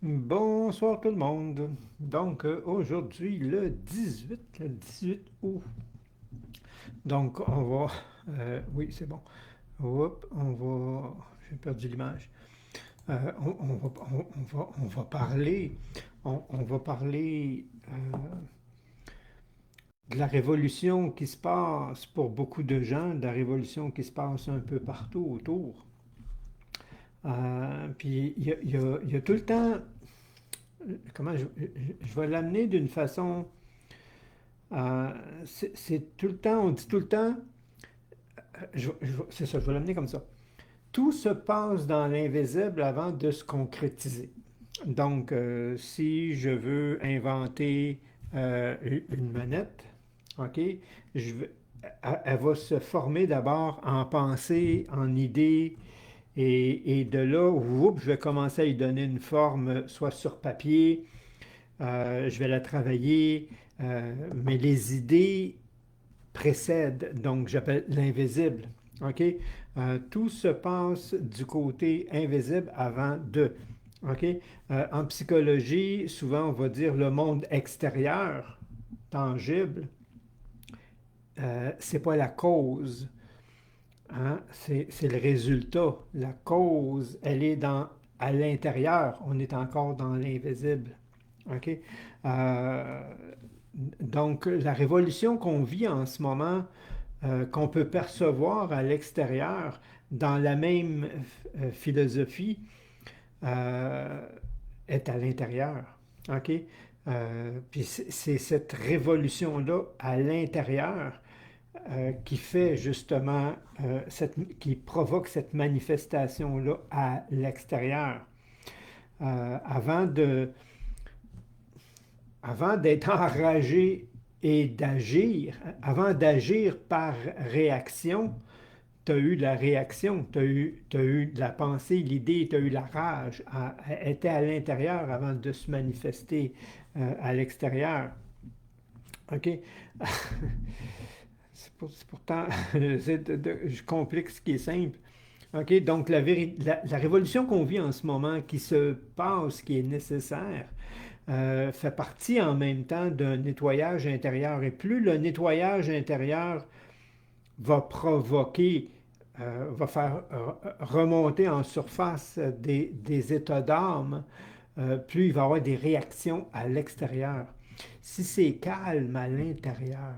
Bonsoir tout le monde. Donc aujourd'hui le 18 août. Donc on va, oui c'est bon. Hop, j'ai perdu l'image. On va parler, on va parler de la révolution qui se passe pour beaucoup de gens, de la révolution qui se passe un peu partout autour. Puis il y a tout le temps, comment je vais l'amener d'une façon. C'est tout le temps, on dit tout le temps, c'est ça, je vais l'amener comme ça. Tout se passe dans l'invisible avant de se concrétiser. Donc, si je veux inventer une manette, OK, je veux- elle va se former d'abord en pensée, en idée, et de là, whoop, je vais commencer à lui donner une forme, soit sur papier, je vais la travailler, mais les idées précède, donc j'appelle l'invisible. OK? Tout se passe du côté invisible avant de. OK? En psychologie, souvent on va dire le monde extérieur, tangible, c'est pas la cause, hein? C'est le résultat. La cause, elle est à l'intérieur. On est encore dans l'invisible. OK? Euh, donc, la révolution qu'on vit en ce moment, qu'on peut percevoir à l'extérieur dans la même philosophie euh, est à l'intérieur. OK? Puis c'est cette révolution-là à l'intérieur qui fait justement, qui provoque cette manifestation-là à l'extérieur. Euh, avant de, avant d'être enragé et d'agir, avant d'agir par réaction, tu as eu la réaction, t'as eu de la pensée, l'idée, tu as eu la rage, elle était à l'intérieur avant de se manifester à l'extérieur. OK? C'est pourtant, je complique ce qui est simple. OK? Donc, la révolution qu'on vit en ce moment, qui se passe, qui est nécessaire, fait partie en même temps d'un nettoyage intérieur. Et plus le nettoyage intérieur va provoquer, va faire remonter en surface des états d'âme, plus il va y avoir des réactions à l'extérieur. Si c'est calme à l'intérieur,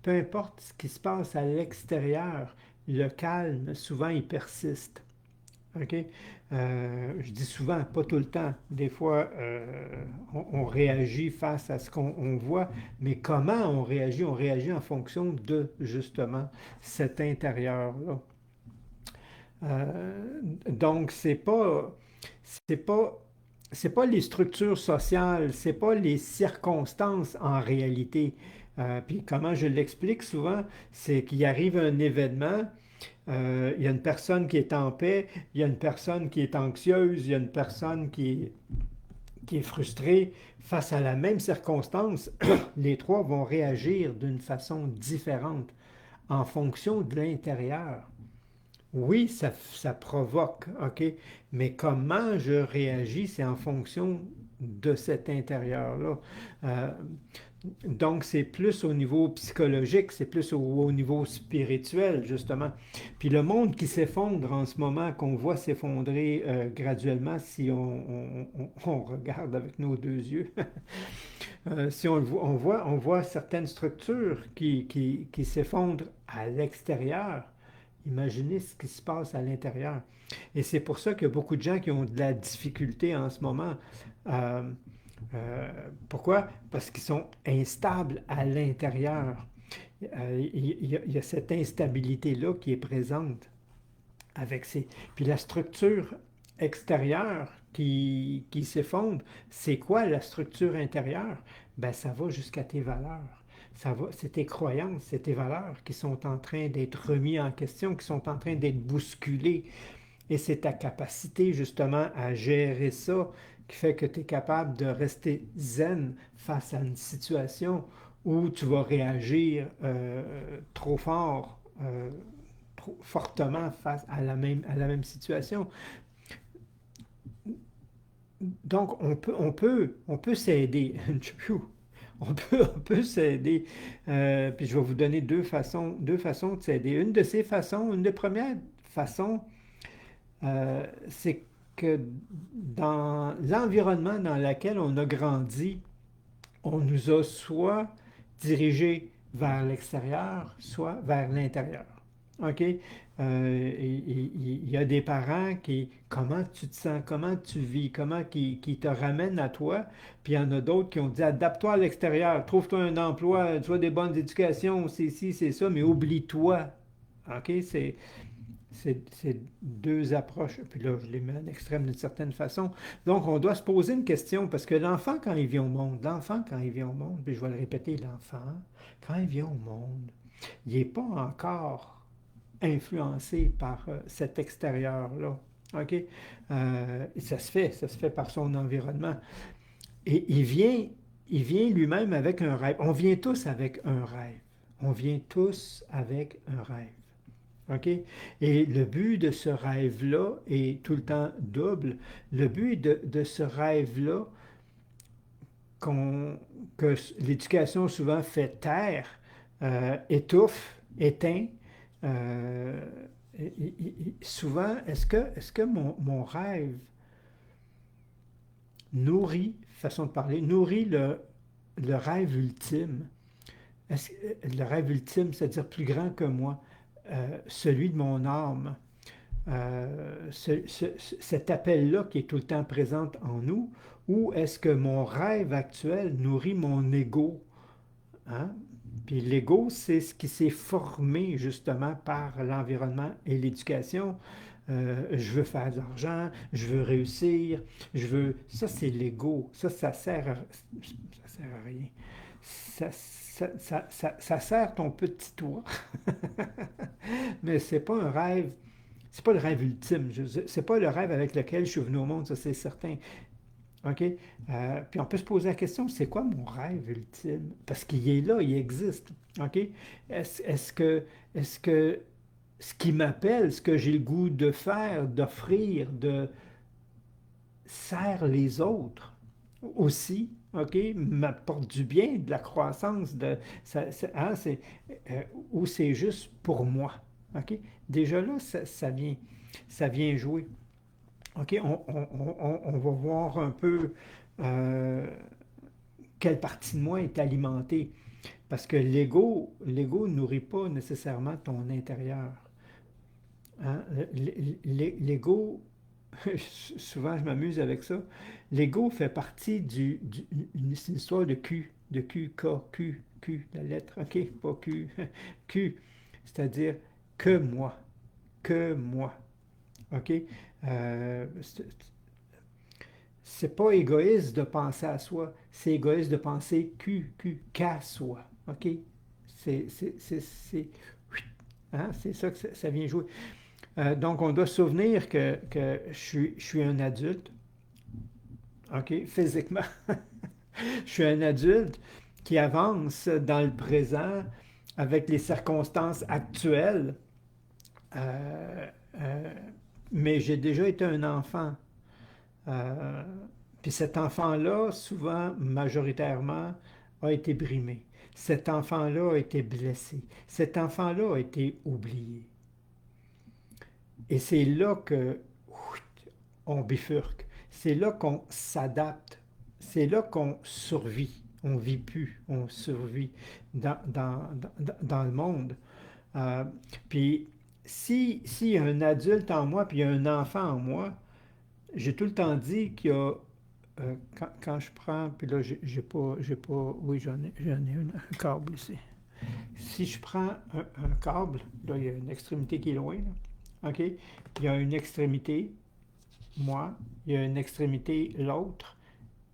peu importe ce qui se passe à l'extérieur, le calme, souvent, il persiste. OK? Je dis souvent, pas tout le temps. Des fois, on réagit face à ce qu'on voit, mais comment on réagit? On réagit en fonction de, justement, cet intérieur-là. Donc, c'est pas, c'est pas les structures sociales, c'est pas les circonstances en réalité. Puis comment je l'explique souvent, c'est qu'il arrive un événement, il y a une personne qui est en paix, il y a une personne qui est anxieuse, il y a une personne qui est frustrée. Face à la même circonstance, les trois vont réagir d'une façon différente en fonction de l'intérieur. Oui, ça provoque, OK, mais comment je réagis, c'est en fonction de cet intérieur-là. Euh, donc, c'est plus au niveau psychologique, c'est plus au niveau spirituel, justement. Puis le monde qui s'effondre en ce moment, qu'on voit s'effondrer graduellement si on regarde avec nos deux yeux, si on voit certaines structures qui s'effondrent à l'extérieur. Imaginez ce qui se passe à l'intérieur. Et c'est pour ça qu'il y a beaucoup de gens qui ont de la difficulté en ce moment. Euh, euh, Pourquoi? Parce qu'ils sont instables à l'intérieur. Il y a cette instabilité-là qui est présente avec ces. Puis la structure extérieure qui s'effondre, c'est quoi la structure intérieure? Ben, ça va jusqu'à tes valeurs. Ça va, c'est tes croyances, c'est tes valeurs qui sont en train d'être remis en question, qui sont en train d'être bousculées. Et c'est ta capacité justement à gérer ça qui fait que tu es capable de rester zen face à une situation où tu vas réagir trop fort, trop fortement face à la même situation. donc, on peut s'aider. On peut s'aider. Puis je vais vous donner deux façons de s'aider. Une de ces façons, une des premières façons, c'est que dans l'environnement dans lequel on a grandi, on nous a soit dirigés vers l'extérieur, soit vers l'intérieur. OK? Il y a des parents qui, comment tu te sens, comment tu vis, comment qui te ramènent à toi. Puis il y en a d'autres qui ont dit, adapte-toi à l'extérieur, trouve-toi un emploi, tu as des bonnes éducations, c'est ci, c'est ça, mais oublie-toi. OK? C'est deux approches. Puis là, je les mets en extrême d'une certaine façon. Donc, on doit se poser une question, parce que l'enfant, quand il vient au monde, l'enfant, quand il vient au monde, puis je vais le répéter, l'enfant, quand il vient au monde, il n'est pas encore influencé par cet extérieur-là. OK? Ça se fait par son environnement. Et il vient lui-même avec un rêve. On vient tous avec un rêve. On vient tous avec un rêve. OK? Et le but de ce rêve-là est tout le temps double. Le but de ce rêve-là, qu'on- que l'éducation souvent fait taire, étouffe, éteint, euh, souvent, est-ce que mon rêve nourrit, façon de parler, nourrit le rêve ultime? Est-ce- le rêve ultime, c'est-à-dire plus grand que moi, celui de mon âme, cet appel-là qui est tout le temps présent en nous, ou est-ce que mon rêve actuel nourrit mon ego? Hein? Puis l'ego, c'est ce qui s'est formé justement par l'environnement et l'éducation. Je veux faire de l'argent, je veux réussir, je veux... Ça, c'est l'ego. Ça sert à rien. Ça sert ton petit toi, mais c'est pas un rêve. C'est pas le rêve ultime. C'est pas le rêve avec lequel je suis venu au monde, ça c'est certain. OK? Puis on peut se poser la question, c'est quoi mon rêve ultime? Parce qu'il est là, il existe. OK? Est-ce que ce qui m'appelle, ce que j'ai le goût de faire, d'offrir, de sert les autres aussi? OK? M'apporte du bien, de la croissance, hein, euh, ou c'est juste pour moi? OK? Déjà là, ça vient jouer. OK, on va voir un peu euh, quelle partie de moi est alimentée. Parce que l'ego ne nourrit pas nécessairement ton intérieur. Hein? L'ego, souvent je m'amuse avec ça, l'ego fait partie c'est une histoire de Q, K, Q, la lettre, OK, pas Q, Q, c'est-à-dire que moi, que moi. OK? C'est pas égoïste de penser à soi, c'est égoïste de penser qu'à soi. OK? C'est hein, c'est ça que ça vient jouer. Donc, on doit se souvenir que je suis un adulte, OK? Physiquement, je suis un adulte qui avance dans le présent avec les circonstances actuelles, euh, euh, mais j'ai déjà été un enfant. Euh, Puis cet enfant-là, souvent, majoritairement, a été brimé. Cet enfant-là a été blessé. Cet enfant-là a été oublié. Et c'est là que on bifurque. C'est là qu'on s'adapte. C'est là qu'on survit. On ne vit plus, on survit dans le monde. Euh, Puis, si y a un adulte en moi, puis il y a un enfant en moi, j'ai tout le temps dit qu'il y a quand je prends, puis là, j'ai pas, oui, j'en ai un câble ici. Si je prends un câble, là, il y a une extrémité qui est loin, là, OK? Il y a une extrémité, moi, il y a une extrémité, l'autre,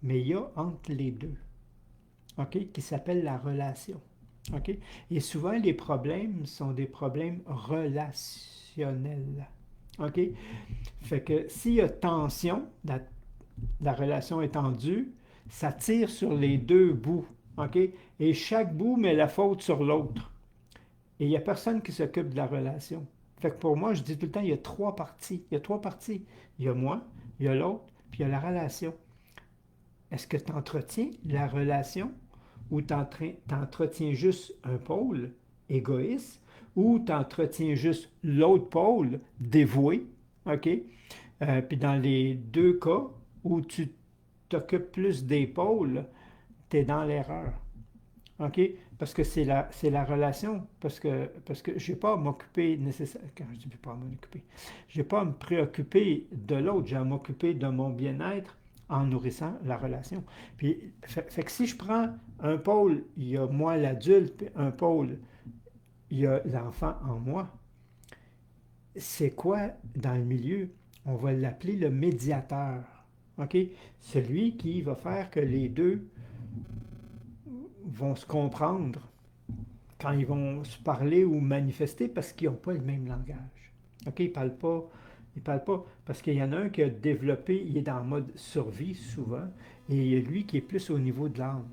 mais il y a entre les deux, OK? Qui s'appelle la relation, OK? Et souvent, les problèmes sont des problèmes relationnels, OK? Fait que s'il y a tension, la relation est tendue, ça tire sur les deux bouts. OK? Et chaque bout met la faute sur l'autre. Et il n'y a personne qui s'occupe de la relation. Fait que pour moi, je dis tout le temps, il y a trois parties. Il y a trois parties. Il y a moi, il y a l'autre, puis il y a la relation. Est-ce que tu entretiens la relation ou tu entretiens juste un pôle égoïste ou tu entretiens juste l'autre pôle dévoué, OK? Puis dans les deux cas où tu t'occupes plus des pôles, tu es dans l'erreur. OK? Parce que c'est la relation. Parce que je n'ai pas à m'occuper nécessairement. Quand je dis pas à m'occuper, je n'ai pas à me préoccuper de l'autre, j'ai à m'occuper de mon bien-être en nourrissant la relation. Puis, fait que si je prends un pôle, il y a moi l'adulte, puis un pôle, il y a l'enfant en moi, c'est quoi dans le milieu? On va l'appeler le médiateur. OK? Celui qui va faire que les deux vont se comprendre quand ils vont se parler ou manifester parce qu'ils n'ont pas le même langage. OK? Ils parlent pas parce qu'il y en a un qui a développé, il est dans le mode survie souvent, et il y a lui qui est plus au niveau de l'âme.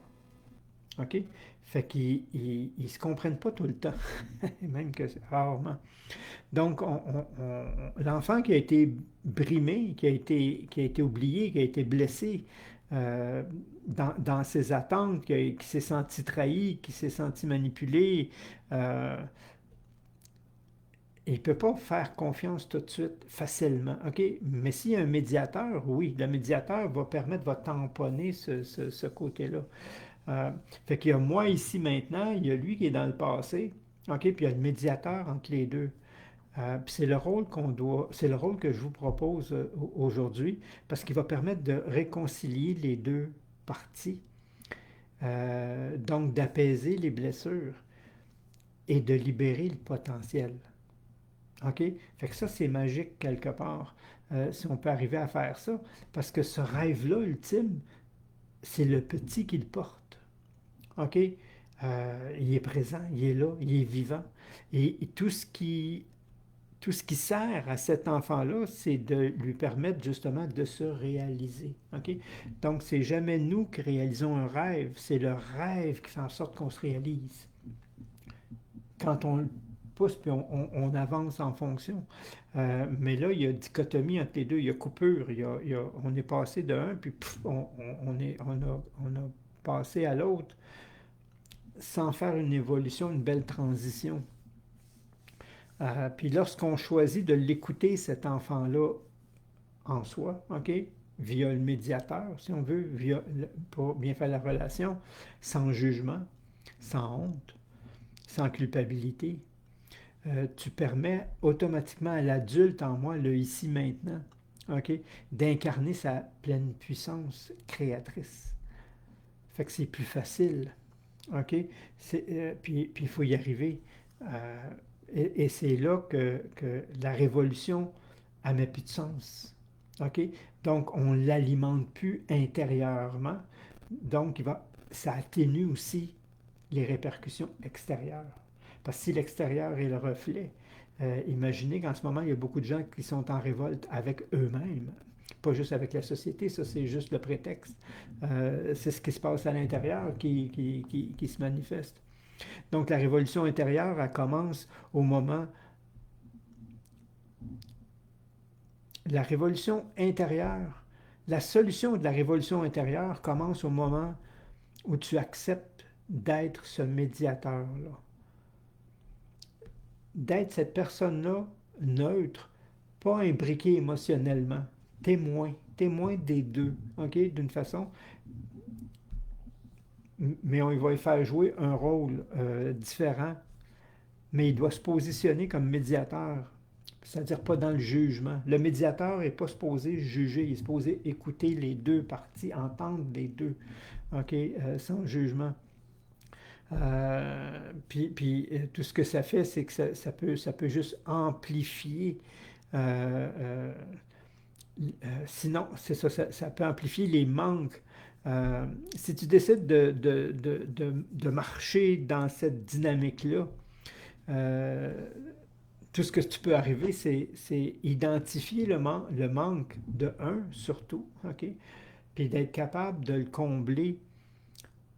OK? Fait qu'ils ne se comprennent pas tout le temps, même que rarement. Donc, l'enfant qui a été brimé, qui a été oublié, qui a été blessé dans ses attentes, qui s'est senti trahi, qui s'est senti manipulé, euh, il ne peut pas faire confiance tout de suite facilement. OK? Mais s'il y a un médiateur, oui, le médiateur va permettre, va tamponner ce côté-là. Euh, Fait qu'il y a moi ici maintenant, il y a lui qui est dans le passé. OK? Puis il y a le médiateur entre les deux. Puis c'est le rôle c'est le rôle que je vous propose aujourd'hui, parce qu'il va permettre de réconcilier les deux parties, donc d'apaiser les blessures et de libérer le potentiel. OK? Fait que ça, c'est magique quelque part, si on peut arriver à faire ça, parce que ce rêve-là, ultime, c'est le petit qui le porte. OK? Il est présent, il est là, il est vivant. Et tout ce qui sert à cet enfant-là, c'est de lui permettre justement de se réaliser. OK? Donc, c'est jamais nous qui réalisons un rêve, c'est le rêve qui fait en sorte qu'on se réalise. Quand on le pousse, puis on avance en fonction. Mais là, il y a dichotomie entre les deux, il y a coupure, on est passé de un, puis pff, on a passé à l'autre sans faire une évolution, une belle transition. Puis lorsqu'on choisit de l'écouter, cet enfant-là, en soi, OK, via le médiateur, si on veut, pour bien faire la relation, sans jugement, sans honte, sans culpabilité, tu permets automatiquement à l'adulte en moi, le ici maintenant, OK, d'incarner sa pleine puissance créatrice. Fait que c'est plus facile, OK? Puis il faut y arriver. Euh, et c'est là que la révolution n'a plus de sens. OK? Donc, on ne l'alimente plus intérieurement. Donc, ça atténue aussi les répercussions extérieures. Parce que si l'extérieur est le reflet, imaginez qu'en ce moment, il y a beaucoup de gens qui sont en révolte avec eux-mêmes. Pas juste avec la société, ça c'est juste le prétexte. C'est ce qui se passe à l'intérieur qui se manifeste. Donc la révolution intérieure, elle commence au moment... La révolution intérieure, la solution de la révolution intérieure commence au moment où tu acceptes d'être ce médiateur-là. D'être cette personne-là neutre, pas imbriquée émotionnellement, témoin des deux, OK, d'une façon, mais on va y faire jouer un rôle différent, mais il doit se positionner comme médiateur, c'est-à-dire pas dans le jugement. Le médiateur n'est pas supposé juger, il est supposé écouter les deux parties, entendre les deux, OK, sans jugement. Tout ce que ça fait, c'est que ça peut juste amplifier. euh, euh, Sinon, c'est ça, ça peut amplifier les manques. Si tu décides de marcher dans cette dynamique-là, euh, tout ce que tu peux arriver, c'est identifier le manque de un, surtout, OK? Puis d'être capable de le combler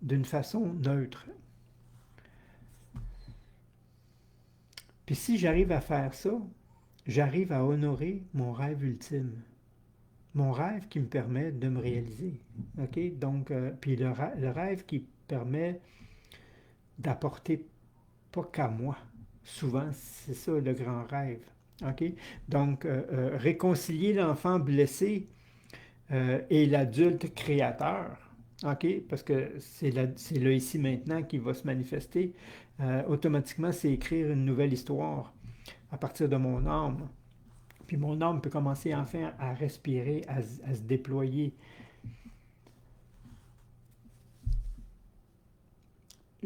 d'une façon neutre. Puis si j'arrive à faire ça, j'arrive à honorer mon rêve ultime. mon rêve qui me permet de me réaliser. OK? Donc, puis le rêve qui permet d'apporter pas qu'à moi. Souvent, c'est ça le grand rêve. OK? Donc, réconcilier l'enfant blessé et l'adulte créateur. OK? Parce que c'est là, ici, maintenant qui va se manifester. Automatiquement, c'est écrire une nouvelle histoire à partir de mon âme. Puis mon âme peut commencer enfin à respirer, à se déployer.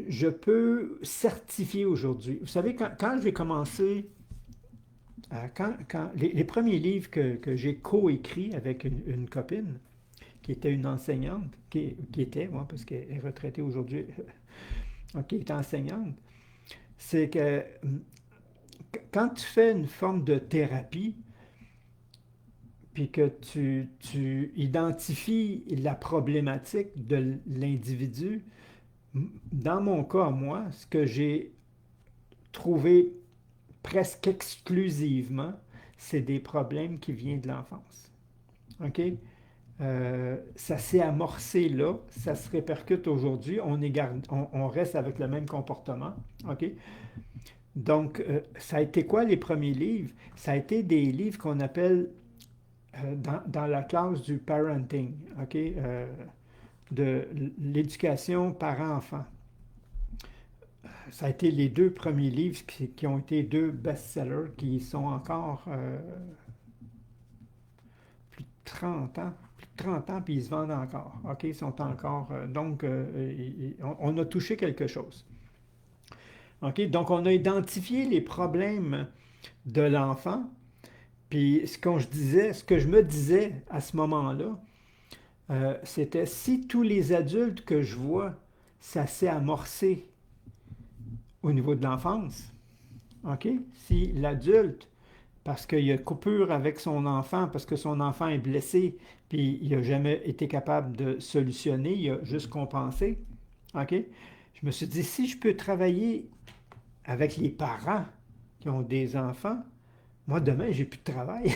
Je peux certifier aujourd'hui. Vous savez, quand j'ai commencé, les premiers livres que j'ai coécrits avec une copine, qui était une enseignante, qui était, moi, parce qu'elle est retraitée aujourd'hui, qui est enseignante, c'est que quand tu fais une forme de thérapie, puis que tu identifies la problématique de l'individu, dans mon cas, moi, ce que j'ai trouvé presque exclusivement, c'est des problèmes qui viennent de l'enfance. OK? Ça s'est amorcé là, ça se répercute aujourd'hui, on reste avec le même comportement. OK? Donc, ça a été quoi les premiers livres? Ça a été des livres qu'on appelle dans la classe du parenting, OK? De l'éducation parent-enfant. Ça a été les deux premiers livres qui ont été deux best-sellers qui sont encore plus de 30 ans. Plus de 30 ans, puis ils se vendent encore. OK? Ils sont encore. Donc, on a touché quelque chose. OK? Donc, on a identifié les problèmes de l'enfant. Puis, ce que je me disais à ce moment-là, c'était si tous les adultes que je vois, ça s'est amorcé au niveau de l'enfance, OK? Si l'adulte, parce qu'il y a coupure avec son enfant, parce que son enfant est blessé, puis il n'a jamais été capable de solutionner, il a juste compensé, OK? Je me suis dit, si je peux travailler avec les parents qui ont des enfants, moi, demain, j'ai plus de travail.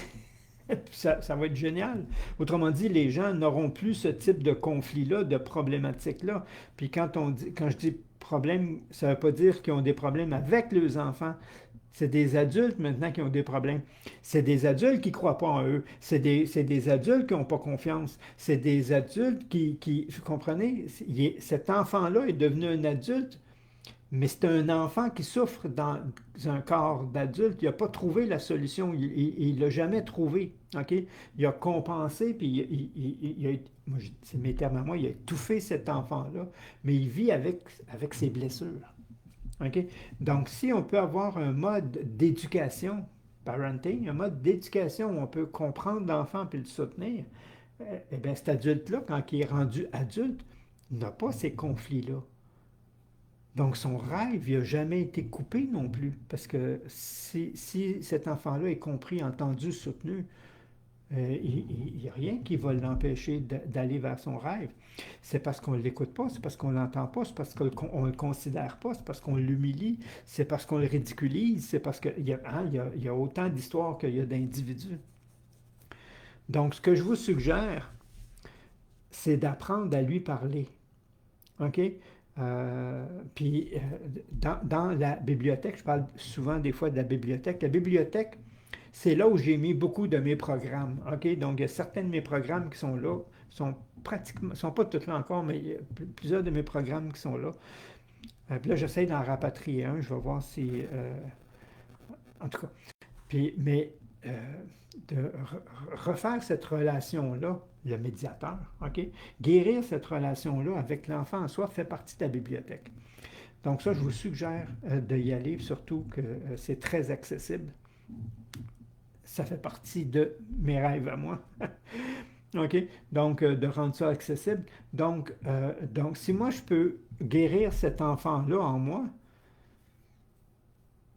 Ça va être génial. Autrement dit, les gens n'auront plus ce type de conflit-là, de problématique-là. Puis quand je dis problème, ça ne veut pas dire qu'ils ont des problèmes avec leurs enfants. C'est des adultes maintenant qui ont des problèmes. C'est des adultes qui ne croient pas en eux. C'est des adultes qui n'ont pas confiance. C'est des adultes vous comprenez, cet enfant-là est devenu un adulte, mais c'est un enfant qui souffre dans un corps d'adulte. Il n'a pas trouvé la solution. Il ne l'a jamais trouvé. OK? Il a compensé, puis c'est mes termes à moi, il a étouffé cet enfant-là, mais il vit avec ses blessures. OK? Donc, si on peut avoir un mode d'éducation, parenting, un mode d'éducation où on peut comprendre l'enfant et le soutenir, eh bien, cet adulte-là, quand il est rendu adulte, n'a pas ces conflits-là. Donc, son rêve, il n'a jamais été coupé non plus. Parce que si cet enfant-là est compris, entendu, soutenu, il n'y a rien qui va l'empêcher d'aller vers son rêve. C'est parce qu'on ne l'écoute pas, c'est parce qu'on ne l'entend pas, c'est parce qu'on ne le considère pas, c'est parce qu'on l'humilie, c'est parce qu'on le ridiculise, c'est parce qu'il y a autant d'histoires qu'il y a d'individus. Donc, ce que je vous suggère, c'est d'apprendre à lui parler. OK? Puis, dans la bibliothèque, je parle souvent des fois de la bibliothèque. La bibliothèque, c'est là où j'ai mis beaucoup de mes programmes. OK? Donc, il y a certains de mes programmes qui sont là, sont pas tous là encore, mais il y a plusieurs de mes programmes qui sont là. Puis là, j'essaie d'en rapatrier un. Je vais voir si. En tout cas. Puis, mais de refaire cette relation-là, le médiateur, OK? Guérir cette relation-là avec l'enfant en soi fait partie de la bibliothèque. Donc ça, je vous suggère d'y aller, surtout que c'est très accessible. Ça fait partie de mes rêves à moi. OK? Donc, de rendre ça accessible. Donc, si moi, je peux guérir cet enfant-là en moi,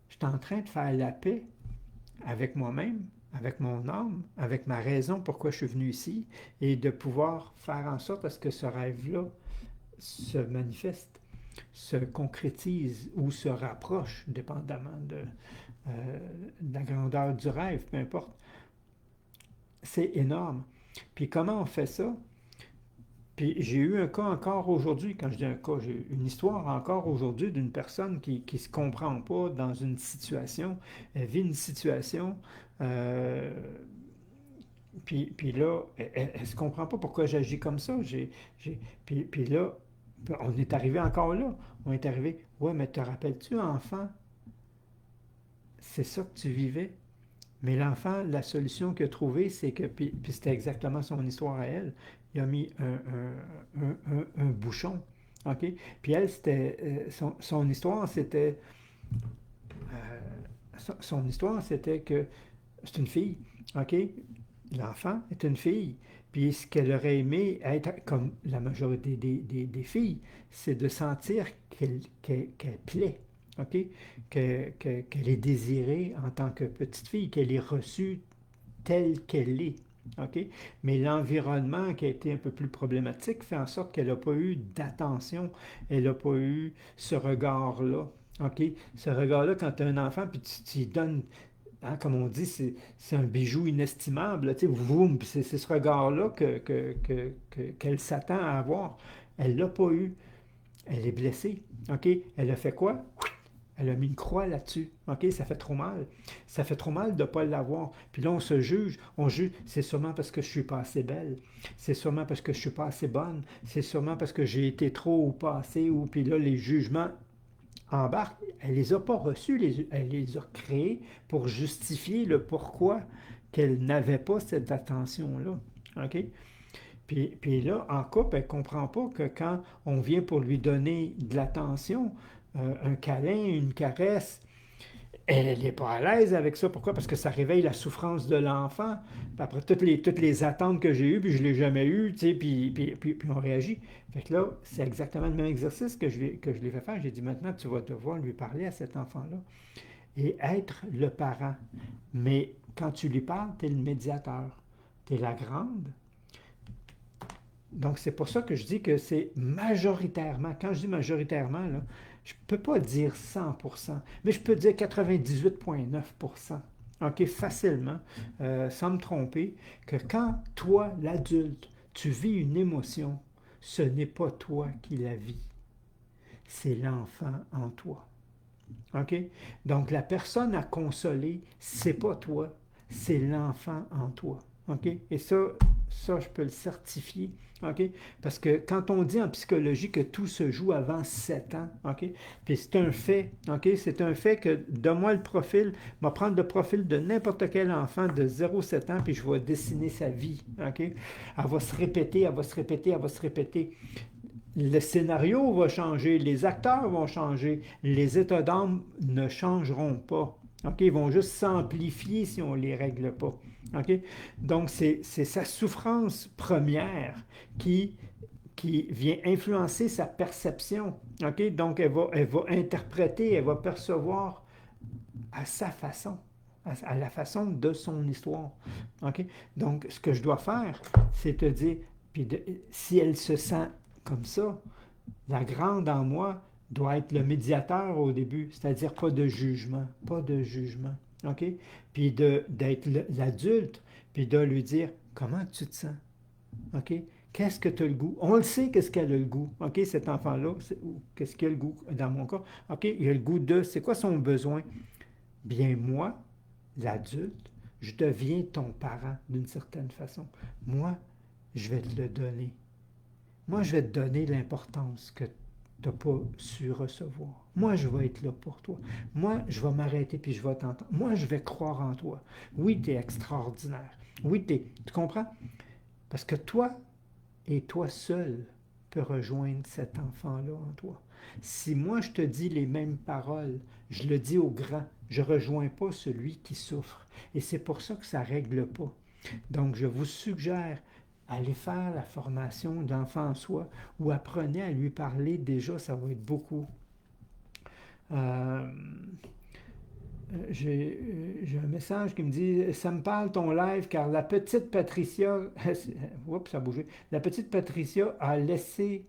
je suis en train de faire la paix avec moi-même, avec mon âme, avec ma raison pourquoi je suis venu ici, et de pouvoir faire en sorte à ce que ce rêve-là se manifeste, se concrétise ou se rapproche, dépendamment de la grandeur du rêve, peu importe. C'est énorme. Puis comment on fait ça? Puis j'ai eu un cas encore aujourd'hui, quand je dis un cas, j'ai eu une histoire encore aujourd'hui d'une personne qui ne se comprend pas dans une situation, elle vit une situation, euh, puis là, elle ne se comprend pas pourquoi j'agis comme ça. Puis là, on est arrivé encore là. On est arrivé, ouais, mais te rappelles-tu, enfant, c'est ça que tu vivais? Mais l'enfant, la solution qu'il a trouvée, c'est que, puis c'était exactement son histoire à elle, il a mis un bouchon. OK? Puis elle, c'était, son histoire, c'était, son histoire, c'était que c'est une fille. OK? L'enfant est une fille. Puis ce qu'elle aurait aimé être, comme la majorité des filles, c'est de sentir qu'elle plaît. OK? Qu'elle est désirée en tant que petite fille, qu'elle est reçue telle qu'elle est. OK? Mais l'environnement qui a été un peu plus problématique fait en sorte qu'elle n'a pas eu d'attention, elle n'a pas eu ce regard-là. OK? Ce regard-là, quand tu as un enfant, puis tu lui donnes, hein, comme on dit, c'est un bijou inestimable. Tu sais, vroom, c'est ce regard-là qu'elle s'attend à avoir. Elle ne l'a pas eu. Elle est blessée. OK? Elle a fait quoi? Elle a mis une croix là-dessus. OK? Ça fait trop mal. Ça fait trop mal de ne pas l'avoir. Puis là, on se juge. On juge. C'est sûrement parce que je ne suis pas assez belle. C'est sûrement parce que je ne suis pas assez bonne. C'est sûrement parce que j'ai été trop ou pas assez. Ou puis là, les jugements embarquent. Elle ne les a pas reçus. Elle les a créés pour justifier le pourquoi qu'elle n'avait pas cette attention-là. OK? Puis là, en couple, elle ne comprend pas que quand on vient pour lui donner de l'attention, un câlin, une caresse, elle n'est pas à l'aise avec ça. Pourquoi? Parce que ça réveille la souffrance de l'enfant. Puis après, toutes les attentes que j'ai eues, puis je ne l'ai jamais eues, tu sais, puis on réagit. Fait que là, c'est exactement le même exercice que je lui ai fait faire. J'ai dit, maintenant, tu vas devoir lui parler à cet enfant-là et être le parent. Mais quand tu lui parles, tu es le médiateur. Tu es la grande. Donc, c'est pour ça que je dis que c'est majoritairement, quand je dis majoritairement, là, je ne peux pas dire 100%, mais je peux dire 98,9%. OK, facilement, sans me tromper, que quand toi, l'adulte, tu vis une émotion, ce n'est pas toi qui la vis, c'est l'enfant en toi. OK? Donc, la personne à consoler, c'est pas toi, c'est l'enfant en toi. OK? Et ça, je peux le certifier. OK? Parce que quand on dit en psychologie que tout se joue avant 7 ans, OK? Puis c'est un fait. OK? C'est un fait que, donne-moi le profil, je vais prendre le profil de n'importe quel enfant de 0,7 ans, puis je vais dessiner sa vie. OK? Elle va se répéter, elle va se répéter, elle va se répéter. Le scénario va changer, les acteurs vont changer, les états d'âme ne changeront pas. OK? Ils vont juste s'amplifier si on ne les règle pas. OK? Donc, c'est sa souffrance première qui, qui vient influencer sa perception. OK? Donc, elle va interpréter, elle va percevoir à sa façon, à la façon de son histoire. OK? Donc, ce que je dois faire, c'est te dire, puis si elle se sent comme ça, la grande en moi doit être le médiateur au début, c'est-à-dire pas de jugement, pas de jugement. OK? Puis d'être l'adulte, puis de lui dire comment tu te sens. OK? Qu'est-ce que tu as le goût? On le sait qu'est-ce qu'elle a le goût. OK? Cet enfant-là, qu'est-ce qu'il a le goût dans mon cas? OK? Il a le goût de, c'est quoi son besoin? Bien, moi, l'adulte, je deviens ton parent d'une certaine façon. Moi, je vais te le donner. Moi, je vais te donner l'importance que tu n'as pas su recevoir. Moi, je vais être là pour toi. Moi, je vais m'arrêter puis je vais t'entendre. Moi, je vais croire en toi. Oui, tu es extraordinaire. Oui, tu comprends? Parce que toi et toi seul peux rejoindre cet enfant-là en toi. Si moi, je te dis les mêmes paroles, je le dis au grand, je ne rejoins pas celui qui souffre. Et c'est pour ça que ça ne règle pas. Donc, je vous suggère, allez faire la formation d'enfant en soi ou apprenez à lui parler déjà, ça va être beaucoup. Euh, j'ai un message qui me dit ça me parle ton live car la petite Patricia, oups, ça a bougé. La petite Patricia a laissé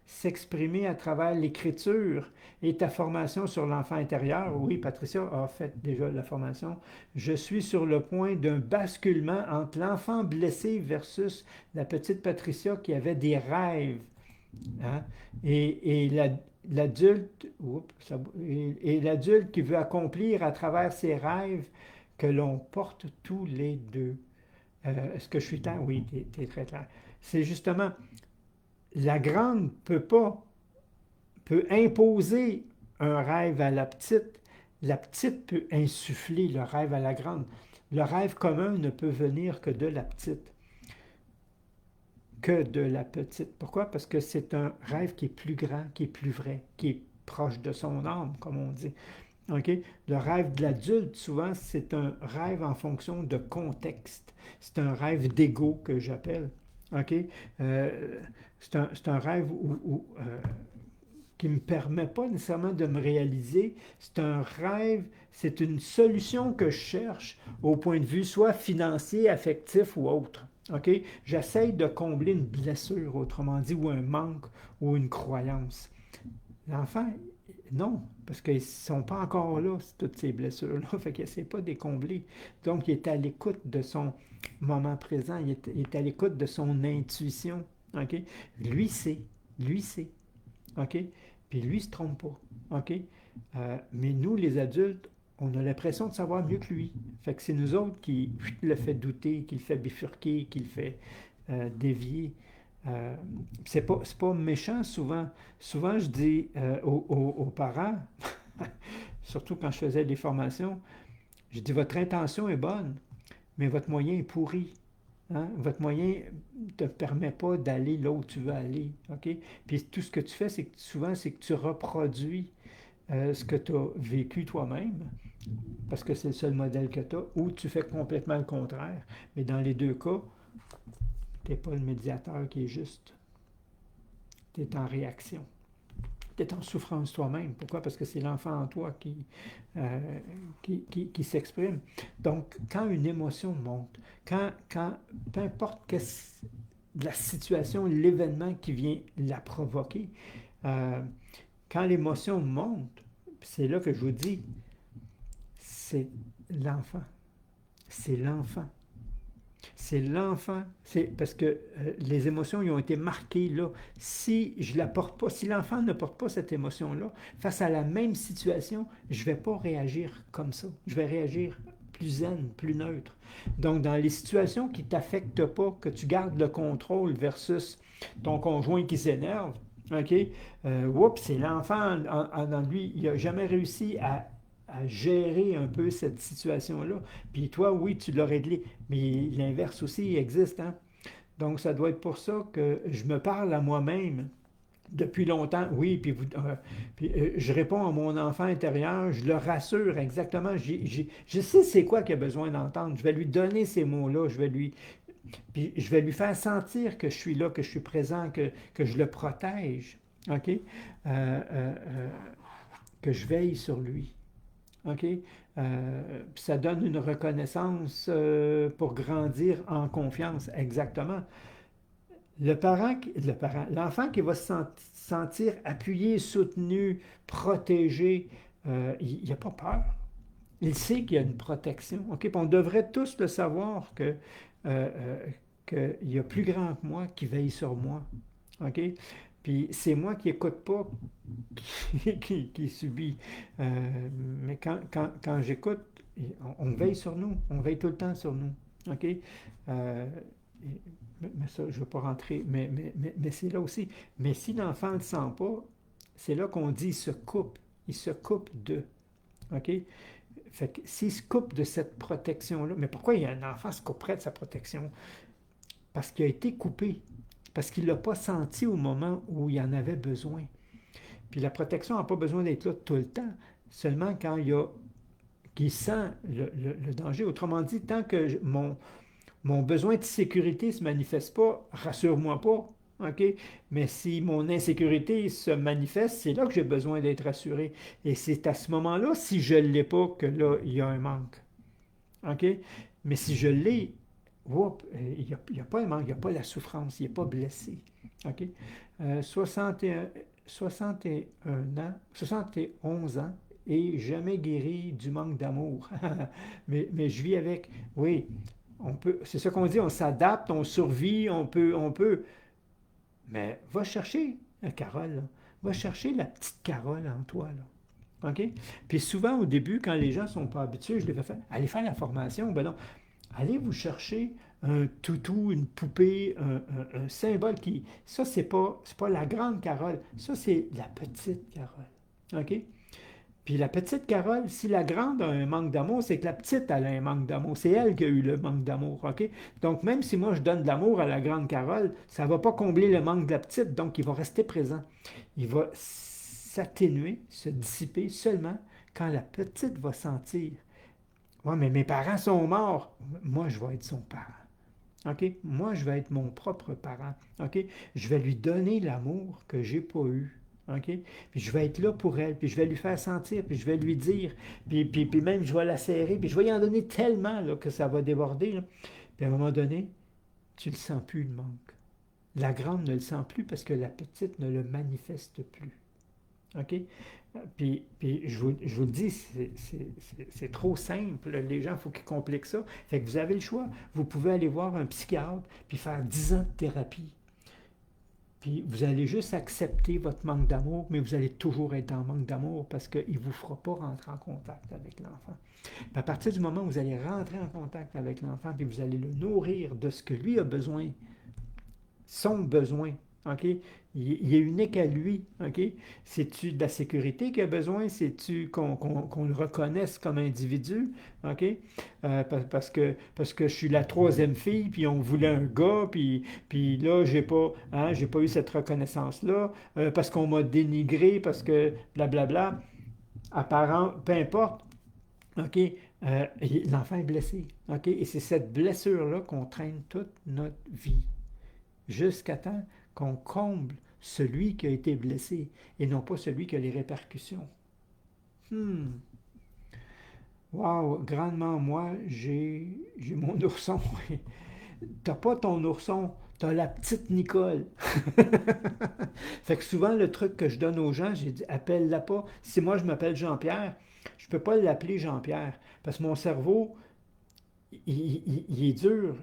s'exprimer à travers l'écriture et ta formation sur l'enfant intérieur. Oui, Patricia a fait déjà la formation. Je suis sur le point d'un basculement entre l'enfant blessé versus la petite Patricia qui avait des rêves. Hein? Et l'adulte, et l'adulte qui veut accomplir à travers ses rêves que l'on porte tous les deux. Est-ce que je suis clair? Oui, tu es très clair. C'est justement, la grande peut imposer un rêve à la petite peut insuffler le rêve à la grande. Le rêve commun ne peut venir que de la petite, que de la petite. Pourquoi? Parce que c'est un rêve qui est plus grand, qui est plus vrai, qui est proche de son âme, comme on dit. OK? Le rêve de l'adulte, souvent, c'est un rêve en fonction de contexte. C'est un rêve d'ego que j'appelle. OK? C'est un rêve qui ne me permet pas nécessairement de me réaliser. C'est un rêve, c'est une solution que je cherche au point de vue soit financier, affectif ou autre. OK? J'essaye de combler une blessure, autrement dit, ou un manque ou une croyance. L'enfant, non, parce qu'ils ne sont pas encore là, toutes ces blessures-là. Fait qu'il n'essaie pas de les combler. Donc, il est à l'écoute de son moment présent, il est à l'écoute de son intuition. OK? Lui sait, lui sait. OK? Puis lui, il ne se trompe pas. OK? Mais nous, les adultes, on a l'impression de savoir mieux que lui. Fait que c'est nous autres qui le fait douter, qui le fait bifurquer, qui le fait dévier. Euh, c'est pas méchant souvent. Souvent, je dis aux parents, surtout quand je faisais des formations, je dis votre intention est bonne, mais votre moyen est pourri. Hein? Votre moyen ne te permet pas d'aller là où tu veux aller. OK? Puis tout ce que tu fais, c'est que souvent, c'est que tu reproduis ce que tu as vécu toi-même, parce que c'est le seul modèle que tu as, ou tu fais complètement le contraire. Mais dans les deux cas, tu n'es pas le médiateur qui est juste. Tu es en réaction. Tu es en souffrance toi-même. Pourquoi? Parce que c'est l'enfant en toi euh, qui s'exprime. Donc, quand une émotion monte, peu importe la situation, l'événement qui vient la provoquer, euh, quand l'émotion monte, c'est là que je vous dis, c'est l'enfant. C'est l'enfant. C'est l'enfant. C'est parce que les émotions ils ont été marquées là. Si je la porte pas, si l'enfant ne porte pas cette émotion-là, face à la même situation, je ne vais pas réagir comme ça. Je vais réagir plus zen, plus neutre. Donc, dans les situations qui ne t'affectent pas, que tu gardes le contrôle versus ton conjoint qui s'énerve, OK? Oups, c'est l'enfant en lui. Il n'a jamais réussi à gérer un peu cette situation-là. Puis toi, oui, tu l'as réglé. Mais l'inverse aussi existe. Hein? Donc, ça doit être pour ça que je me parle à moi-même depuis longtemps. Oui, je réponds à mon enfant intérieur, je le rassure exactement. Je sais c'est quoi qu'il a besoin d'entendre. Je vais lui donner ces mots-là. Je vais lui faire sentir que je suis là, que je suis présent, que je le protège. OK? Que je veille sur lui. OK? Ça donne une reconnaissance pour grandir en confiance. Exactement. L'enfant qui va se sentir appuyé, soutenu, protégé, il n'a pas peur. Il sait qu'il y a une protection. OK? Puis on devrait tous le savoir qu'il y a plus grand que moi qui veille sur moi. OK? Puis c'est moi qui n'écoute pas qui subit. Mais quand j'écoute, on veille sur nous. On veille tout le temps sur nous. OK? Euh, mais ça, je ne veux pas rentrer. Mais c'est là aussi. Mais si l'enfant ne le sent pas, c'est là qu'on dit il se coupe. Il se coupe de. OK? Fait que s'il se coupe de cette protection-là, mais pourquoi un enfant se couperait de sa protection? Parce qu'il a été coupé. Parce qu'il ne l'a pas senti au moment où il en avait besoin. Puis la protection n'a pas besoin d'être là tout le temps, seulement quand qu'il sent le danger. Autrement dit, tant que mon besoin de sécurité ne se manifeste pas, rassure-moi pas. OK? Mais si mon insécurité se manifeste, c'est là que j'ai besoin d'être rassuré. Et c'est à ce moment-là, si je ne l'ai pas, que là, il y a un manque. OK? Mais si je l'ai, il n'y a pas un manque, il n'y a pas la souffrance, il n'est pas blessé. OK? 61, 61 ans, 71 ans et jamais guéri du manque d'amour. Mais je vis avec. Oui, on peut, c'est ça qu'on dit, on s'adapte, on survit, on peut. Mais va chercher, Carole, là. Va chercher la petite Carole en toi, là. OK? Puis souvent, au début, quand les gens ne sont pas habitués, je les fais faire, allez faire la formation. Ben non, allez vous chercher un toutou, une poupée, un symbole qui. Ça, c'est pas la grande Carole. Ça, c'est la petite Carole. OK? Puis la petite Carole, si la grande a un manque d'amour, c'est que la petite, elle a un manque d'amour. C'est elle qui a eu le manque d'amour, OK? Donc, même si moi, je donne de l'amour à la grande Carole, ça ne va pas combler le manque de la petite, donc il va rester présent. Il va s'atténuer, se dissiper seulement quand la petite va sentir. Ouais, mais mes parents sont morts. Moi, je vais être son parent. OK? Moi, je vais être mon propre parent. OK? Je vais lui donner l'amour que j'ai pas eu. OK? Puis je vais être là pour elle, puis je vais lui faire sentir, puis je vais lui dire, puis même je vais la serrer, puis je vais y en donner tellement là, que ça va déborder, là. Puis à un moment donné, tu ne le sens plus, le manque. La grande ne le sent plus parce que la petite ne le manifeste plus. OK? Puis je vous le dis, c'est trop simple. Les gens, il faut qu'ils compliquent ça. Fait que vous avez le choix. Vous pouvez aller voir un psychiatre puis faire 10 ans de thérapie. Puis vous allez juste accepter votre manque d'amour, mais vous allez toujours être en manque d'amour parce qu'il ne vous fera pas rentrer en contact avec l'enfant. Puis à partir du moment où vous allez rentrer en contact avec l'enfant, puis vous allez le nourrir de ce que lui a besoin, son besoin. OK? Il est unique à lui. OK? C'est-tu de la sécurité qu'il a besoin? C'est-tu qu'on le reconnaisse comme individu? OK? Parce que je suis la troisième fille, puis on voulait un gars, puis là, j'ai pas eu cette reconnaissance-là, parce qu'on m'a dénigré, parce que blablabla, apparent, peu importe. OK? L'enfant est blessé. OK? Et c'est cette blessure-là qu'on traîne toute notre vie jusqu'à temps qu'on comble celui qui a été blessé et non pas celui qui a les répercussions. Hmm. Wow, grandement, moi, j'ai mon ourson. T'as pas ton ourson, t'as la petite Nicole. Fait que souvent, le truc que je donne aux gens, j'ai dit, appelle-la pas. Si moi, je m'appelle Jean-Pierre, je peux pas l'appeler Jean-Pierre parce que mon cerveau, il est dur,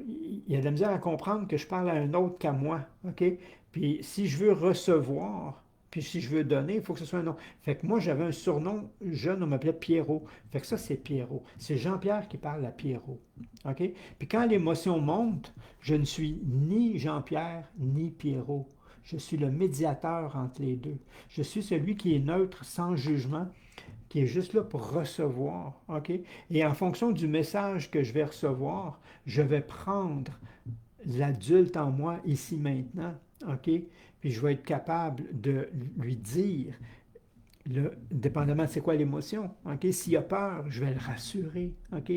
il a de la misère à comprendre que je parle à un autre qu'à moi, OK? Puis si je veux recevoir, puis si je veux donner, il faut que ce soit un nom. Fait que moi, j'avais un surnom jeune, on m'appelait Pierrot. Fait que ça, c'est Pierrot. C'est Jean-Pierre qui parle à Pierrot, OK? Puis quand l'émotion monte, je ne suis ni Jean-Pierre ni Pierrot. Je suis le médiateur entre les deux. Je suis celui qui est neutre, sans jugement, qui est juste là pour recevoir, OK? Et en fonction du message que je vais recevoir, je vais prendre l'adulte en moi ici maintenant, OK? Puis je vais être capable de lui dire dépendamment de c'est quoi l'émotion. OK? S'il a peur, je vais le rassurer. OK?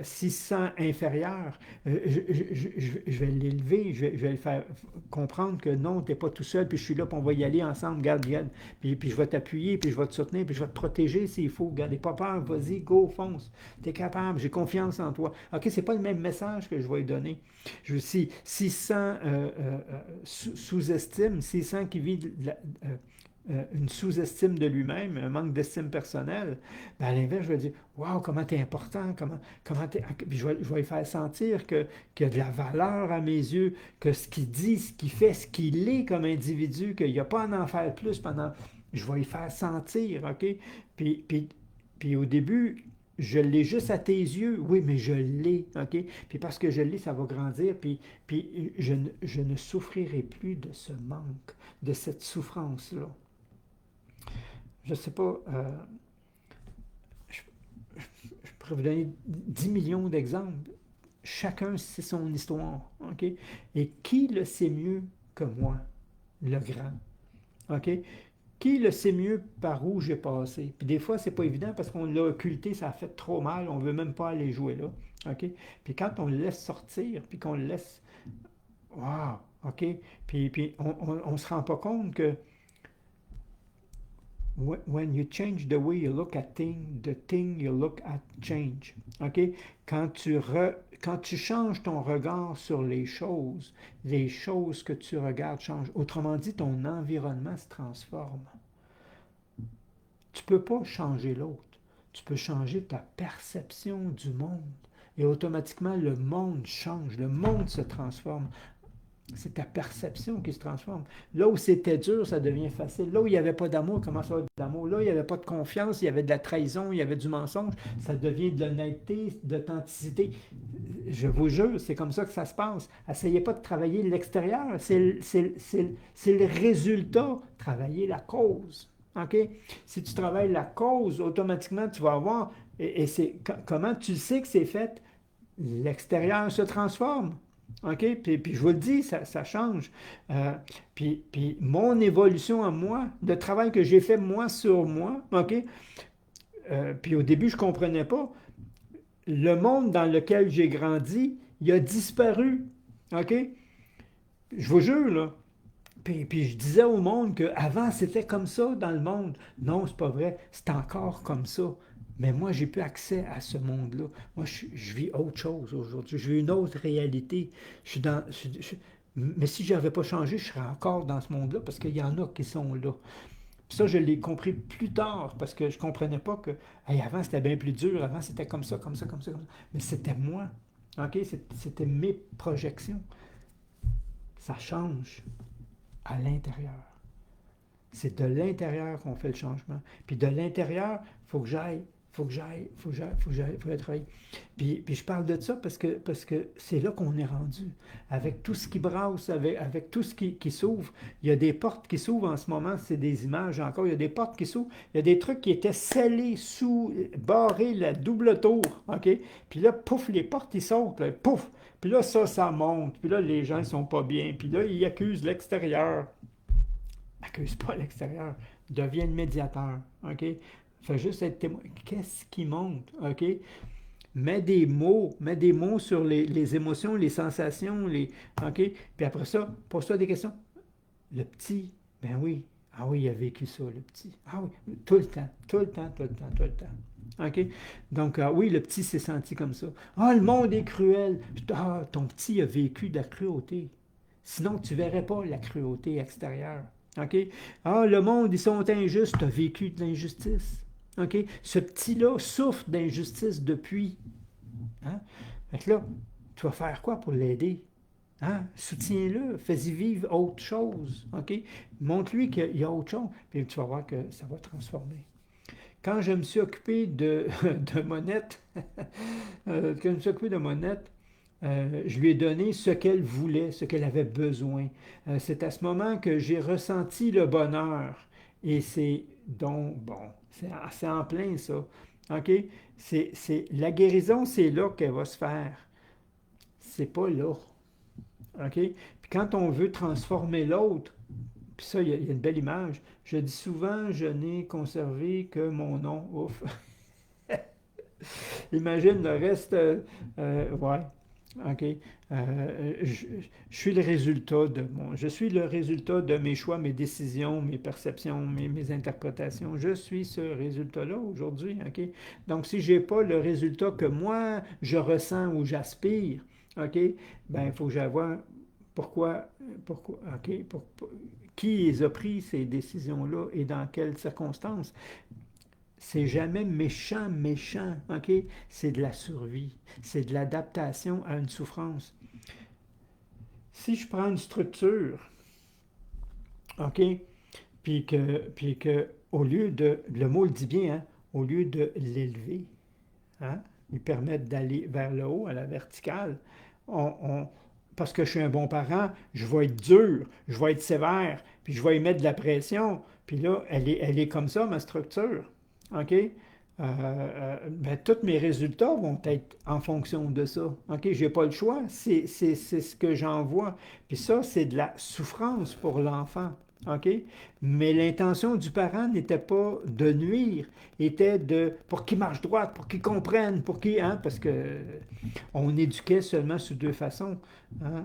S'il se sent inférieur, je vais l'élever, je vais le faire comprendre que non, tu n'es pas tout seul, puis je suis là, puis on va y aller ensemble, garde, garde. Puis je vais t'appuyer, puis je vais te soutenir, puis je vais te protéger s'il faut. Gardez pas peur, vas-y, go, fonce. Tu es capable, j'ai confiance en toi. OK, c'est pas le même message que je vais lui donner. S'il se sent sous-estime, s'il sent qu'il vit une sous-estime de lui-même, un manque d'estime personnelle, ben à l'inverse, je vais dire, waouh, comment tu es important, comment puis je vais lui faire sentir qu'il y a de la valeur à mes yeux, que ce qu'il dit, ce qu'il fait, ce qu'il est comme individu, qu'il n'y a pas à en faire plus pendant. Je vais lui faire sentir, OK? Puis au début, je l'ai juste à tes yeux, oui, mais je l'ai, OK? Puis parce que je l'ai, ça va grandir, puis je ne souffrirai plus de ce manque, de cette souffrance-là. Je ne sais pas, je, je pourrais vous donner 10 millions d'exemples. Chacun sait son histoire, OK? Et qui le sait mieux que moi, le grand, OK? Qui le sait mieux par où j'ai passé? Puis des fois, c'est pas évident parce qu'on l'a occulté, ça a fait trop mal, on veut même pas aller jouer là, OK? Puis quand on le laisse sortir, puis qu'on le laisse, waouh, OK? Puis on se rend pas compte que when you change the way you look at things, the thing you look at change. OK? Quand tu changes ton regard sur les choses que tu regardes changent. Autrement dit, ton environnement se transforme. Tu ne peux pas changer l'autre. Tu peux changer ta perception du monde. Et automatiquement, le monde change, le monde se transforme. C'est ta perception qui se transforme. Là où c'était dur, ça devient facile. Là où il n'y avait pas d'amour, comment ça va être de l'amour? Là où il n'y avait pas de confiance, il y avait de la trahison, il y avait du mensonge, ça devient de l'honnêteté, de l'authenticité. Je vous jure, c'est comme ça que ça se passe. Essayez pas de travailler l'extérieur, c'est le résultat. Travailler la cause. OK? Si tu travailles la cause, automatiquement, tu vas avoir, et c'est comment tu sais que c'est fait, l'extérieur se transforme. OK? Puis je vous le dis, ça change. Puis mon évolution à moi, le travail que j'ai fait moi sur moi, OK? Puis au début, je ne comprenais pas. Le monde dans lequel j'ai grandi, il a disparu. OK? Je vous jure, là. Puis je disais au monde qu'avant, c'était comme ça dans le monde. Non, c'est pas vrai. C'est encore comme ça. Mais moi, j'ai plus accès à ce monde-là. Moi, je vis autre chose aujourd'hui. Je vis une autre réalité. Je suis dans, mais si je n'avais pas changé, je serais encore dans ce monde-là parce qu'il y en a qui sont là. Puis ça, je l'ai compris plus tard parce que je ne comprenais pas que hey, avant, c'était bien plus dur. Avant, c'était comme ça, comme ça, comme ça, comme ça. Mais c'était moi. OK? C'était mes projections. Ça change à l'intérieur. C'est de l'intérieur qu'on fait le changement. Puis de l'intérieur, il faut que j'aille, il faut que j'aille travailler. Puis je parle de ça parce que c'est là qu'on est rendu. Avec tout ce qui brasse, avec tout ce qui s'ouvre. Il y a des portes qui s'ouvrent en ce moment, c'est des images encore. Il y a des portes qui s'ouvrent. Il y a des trucs qui étaient scellés, barrés, la double tour. OK? Puis là, pouf, les portes, ils sautent. Là, pouf! Puis là, ça monte. Puis là, les gens ne sont pas bien. Puis là, ils accusent l'extérieur. Accuse pas l'extérieur. Deviens le médiateur. OK? Fais juste être témoin. Qu'est-ce qui monte? OK? Mets des mots sur les émotions, les sensations, OK? Puis après ça, pose-toi des questions. Le petit, ben oui. Ah oui, il a vécu ça, le petit. Ah oui, tout le temps, tout le temps, tout le temps, tout le temps. OK? Donc, oui, le petit s'est senti comme ça. Ah, le monde est cruel. Ah, ton petit a vécu de la cruauté. Sinon, tu ne verrais pas la cruauté extérieure. OK? Ah, le monde, ils sont injustes. Tu as vécu de l'injustice. OK? Ce petit-là souffre d'injustice depuis. Hein? Fait que là, tu vas faire quoi pour l'aider? Hein? Soutiens-le, fais-y vivre autre chose. OK? Montre-lui qu'il y a autre chose. Puis tu vas voir que ça va transformer. Quand je me suis occupé de Monette, quand je me suis occupé de Monette, je lui ai donné ce qu'elle voulait, ce qu'elle avait besoin. C'est à ce moment que j'ai ressenti le bonheur. Et c'est donc, bon, c'est en plein ça. OK? La guérison, c'est là qu'elle va se faire. C'est pas là. OK? Puis quand on veut transformer l'autre, puis ça, il y a une belle image. Je dis souvent, je n'ai conservé que mon nom. Ouf. Imagine le reste. Ouais. OK. Je suis le résultat je suis le résultat de mes choix, mes décisions, mes perceptions, mes interprétations. Je suis ce résultat-là aujourd'hui. OK. Donc, si je n'ai pas le résultat que moi, je ressens ou j'aspire, OK, ben, il faut que j'aille voir pourquoi, OK, qui les a pris ces décisions-là et dans quelles circonstances. C'est jamais méchant, méchant, OK? C'est de la survie, c'est de l'adaptation à une souffrance. Si je prends une structure, OK, puis que au lieu le mot le dit bien, hein, au lieu de l'élever, hein, lui permettre d'aller vers le haut, à la verticale, parce que je suis un bon parent, je vais être dur, je vais être sévère, puis je vais y mettre de la pression, puis là, elle est comme ça, ma structure. OK? Ben, tous mes résultats vont être en fonction de ça. OK? Je n'ai pas le choix. C'est ce que j'envoie. Puis ça, c'est de la souffrance pour l'enfant. OK? Mais l'intention du parent n'était pas de nuire, était pour qu'il marche droit, pour qu'il comprenne, hein, parce que on éduquait seulement sous deux façons, hein,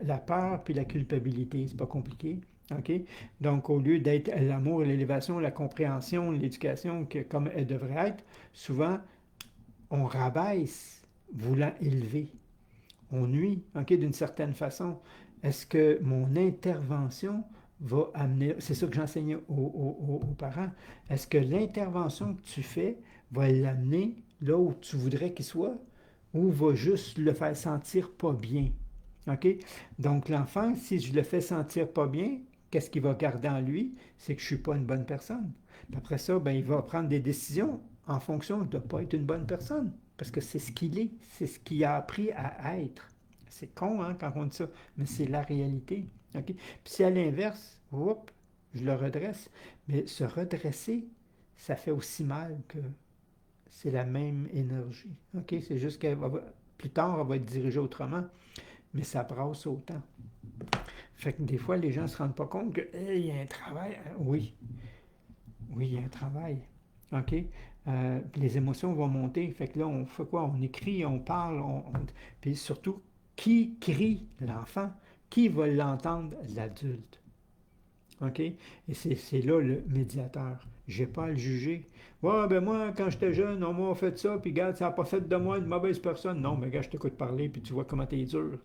la peur puis la culpabilité. C'est pas compliqué. OK? Donc, au lieu d'être l'amour, l'élévation, la compréhension, l'éducation, comme elle devrait être, souvent, on rabaisse voulant élever. On nuit, OK, d'une certaine façon. Est-ce que mon intervention va amener, c'est ça que j'enseignais aux parents, est-ce que l'intervention que tu fais va l'amener là où tu voudrais qu'il soit ou va juste le faire sentir pas bien? OK? Donc l'enfant, si je le fais sentir pas bien, qu'est-ce qu'il va garder en lui? C'est que je ne suis pas une bonne personne. Puis après ça, ben, il va prendre des décisions en fonction de ne pas être une bonne personne. Parce que c'est ce qu'il est, c'est ce qu'il a appris à être. C'est con hein, quand on dit ça, mais c'est la réalité. OK? Puis si à l'inverse, whoop, je le redresse, mais se redresser, ça fait aussi mal que c'est la même énergie. OK? C'est juste que plus tard, on va être dirigé autrement, mais ça brasse autant. Fait que des fois, les gens ne se rendent pas compte que hey, il y a un travail. Oui, oui, il y a un travail. OK? Les émotions vont monter. Fait que là, on fait quoi? On écrit, on parle, puis surtout, qui crie? L'enfant. Qui va l'entendre? L'adulte. OK? Et c'est là le médiateur. Je n'ai pas à le juger. Ouais, ben moi, quand j'étais jeune, on m'a fait ça, puis regarde, ça n'a pas fait de moi une mauvaise personne. Non, mais regarde, je t'écoute parler, puis tu vois comment t'es dur.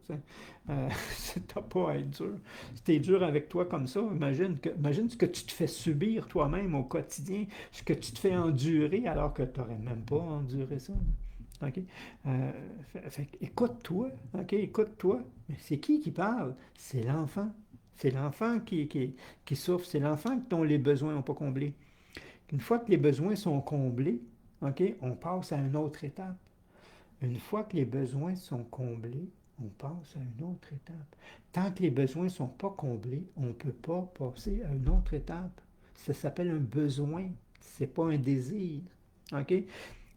Euh, t'as pas à être dur. Si t'es dur avec toi comme ça, imagine ce que tu te fais subir toi-même au quotidien, ce que tu te fais endurer alors que tu n'aurais même pas enduré ça. OK? Écoute-toi, OK? Écoute-toi. Mais c'est qui parle? C'est l'enfant. C'est l'enfant qui souffre. C'est l'enfant dont les besoins n'ont pas comblé. Une fois que les besoins sont comblés, OK, on passe à une autre étape. Une fois que les besoins sont comblés, on passe à une autre étape. Tant que les besoins ne sont pas comblés, on ne peut pas passer à une autre étape. Ça s'appelle un besoin, ce n'est pas un désir. OK?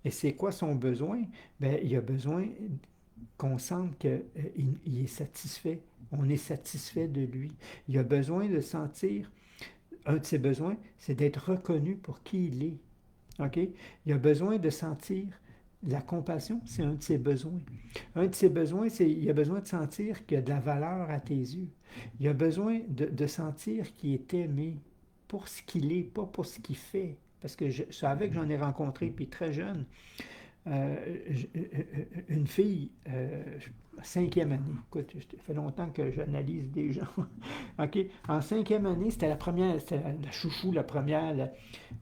Et c'est quoi son besoin? Bien, il a besoin qu'on sente qu'il est satisfait. On est satisfait de lui. Il a besoin de sentir, un de ses besoins, c'est d'être reconnu pour qui il est. OK? Il a besoin de sentir la compassion, c'est un de ses besoins. Un de ses besoins, c'est il a besoin de sentir qu'il y a de la valeur à tes yeux. Il a besoin de sentir qu'il est aimé pour ce qu'il est, pas pour ce qu'il fait. Parce que je savais que j'en ai rencontré, puis très jeune, euh, une fille, cinquième année. Écoute, ça fait longtemps que j'analyse des gens. OK? En cinquième année, c'était la première, c'était la chouchou, la première.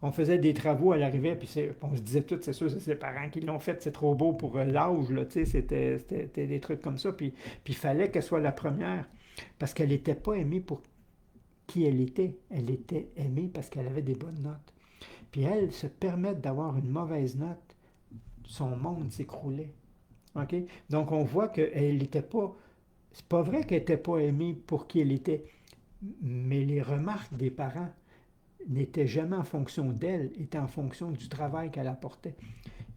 On faisait des travaux à l'arrivée, puis on se disait tout, c'est sûr, c'est les parents qui l'ont fait, c'est trop beau pour l'âge, là, tu sais, c'était des trucs comme ça. Puis il fallait qu'elle soit la première, parce qu'elle n'était pas aimée pour qui elle était. Elle était aimée parce qu'elle avait des bonnes notes. Puis elle, se permettre d'avoir une mauvaise note, son monde s'écroulait. OK? Donc, on voit qu'elle n'était pas. C'est pas vrai qu'elle n'était pas aimée pour qui elle était, mais les remarques des parents n'étaient jamais en fonction d'elle, étaient en fonction du travail qu'elle apportait.